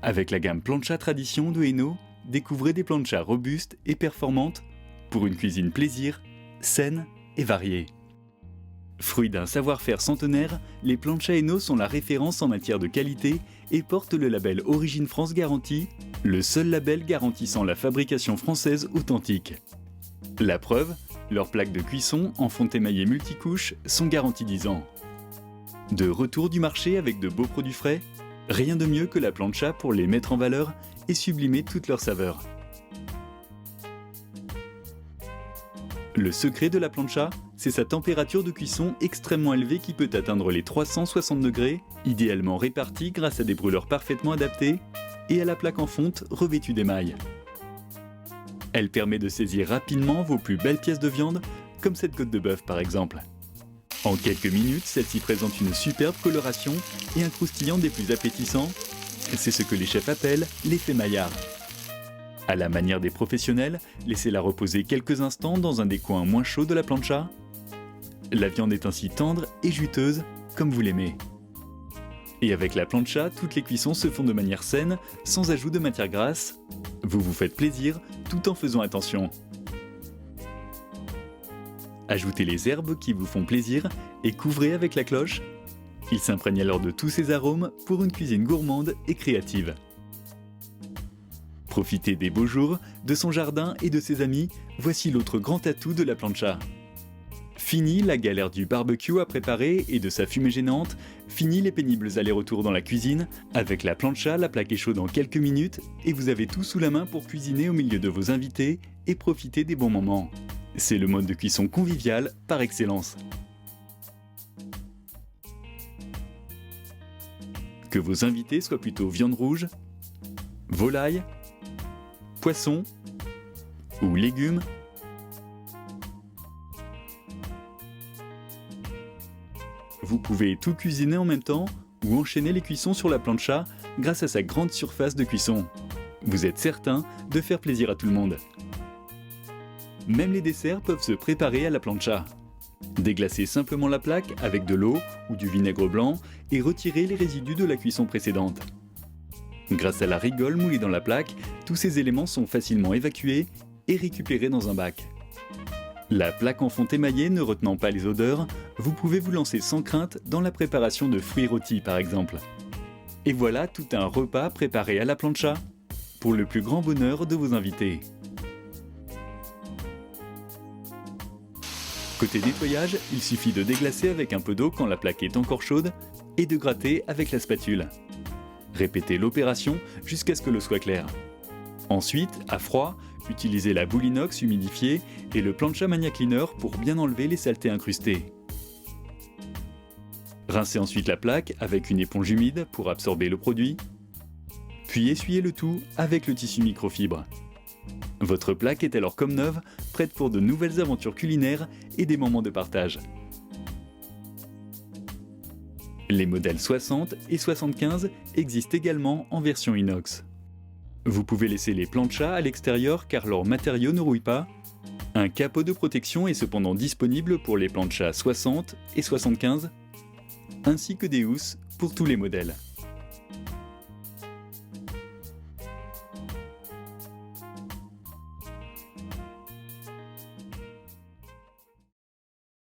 Avec la gamme Plancha Tradition de Hainaut, découvrez des planchas robustes et performantes pour une cuisine plaisir, saine et variée. Fruit d'un savoir-faire centenaire, les planchas Hainaut sont la référence en matière de qualité et portent le label Origine France Garantie, le seul label garantissant la fabrication française authentique. La preuve, leurs plaques de cuisson en fonte émaillée multicouches sont garanties 10 ans. De retour du marché avec de beaux produits frais, rien de mieux que la plancha pour les mettre en valeur et sublimer toutes leurs saveurs. Le secret de la plancha, c'est sa température de cuisson extrêmement élevée qui peut atteindre les 360 degrés, idéalement répartie grâce à des brûleurs parfaitement adaptés et à la plaque en fonte revêtue d'émail. Elle permet de saisir rapidement vos plus belles pièces de viande, comme cette côte de bœuf par exemple. En quelques minutes, celle-ci présente une superbe coloration et un croustillant des plus appétissants. C'est ce que les chefs appellent l'effet Maillard. À la manière des professionnels, laissez-la reposer quelques instants dans un des coins moins chauds de la plancha. La viande est ainsi tendre et juteuse, comme vous l'aimez. Et avec la plancha, toutes les cuissons se font de manière saine, sans ajout de matière grasse. Vous vous faites plaisir, tout en faisant attention. Ajoutez les herbes qui vous font plaisir et couvrez avec la cloche. Il s'imprègne alors de tous ces arômes pour une cuisine gourmande et créative. Profitez des beaux jours, de son jardin et de ses amis, voici l'autre grand atout de la plancha. Fini la galère du barbecue à préparer et de sa fumée gênante, fini les pénibles allers-retours dans la cuisine. Avec la plancha, la plaque est chaude en quelques minutes et vous avez tout sous la main pour cuisiner au milieu de vos invités et profiter des bons moments. C'est le mode de cuisson convivial par excellence. Que vos invités soient plutôt viande rouge, volaille, poisson ou légumes, vous pouvez tout cuisiner en même temps ou enchaîner les cuissons sur la plancha grâce à sa grande surface de cuisson. Vous êtes certain de faire plaisir à tout le monde. Même les desserts peuvent se préparer à la plancha. Déglacez simplement la plaque avec de l'eau ou du vinaigre blanc et retirez les résidus de la cuisson précédente. Grâce à la rigole moulée dans la plaque, tous ces éléments sont facilement évacués et récupérés dans un bac. La plaque en fonte émaillée ne retenant pas les odeurs, vous pouvez vous lancer sans crainte dans la préparation de fruits rôtis par exemple. Et voilà tout un repas préparé à la plancha, pour le plus grand bonheur de vos invités. Côté nettoyage, il suffit de déglacer avec un peu d'eau quand la plaque est encore chaude et de gratter avec la spatule. Répétez l'opération jusqu'à ce que l'eau soit claire. Ensuite, à froid, utilisez la boule inox humidifiée et le Plancha Mania Cleaner pour bien enlever les saletés incrustées. Rincez ensuite la plaque avec une éponge humide pour absorber le produit, puis essuyez le tout avec le tissu microfibre. Votre plaque est alors comme neuve, prête pour de nouvelles aventures culinaires et des moments de partage. Les modèles 60 et 75 existent également en version inox. Vous pouvez laisser les planchas à l'extérieur car leurs matériaux ne rouillent pas. Un capot de protection est cependant disponible pour les planchas 60 et 75, ainsi que des housses pour tous les modèles.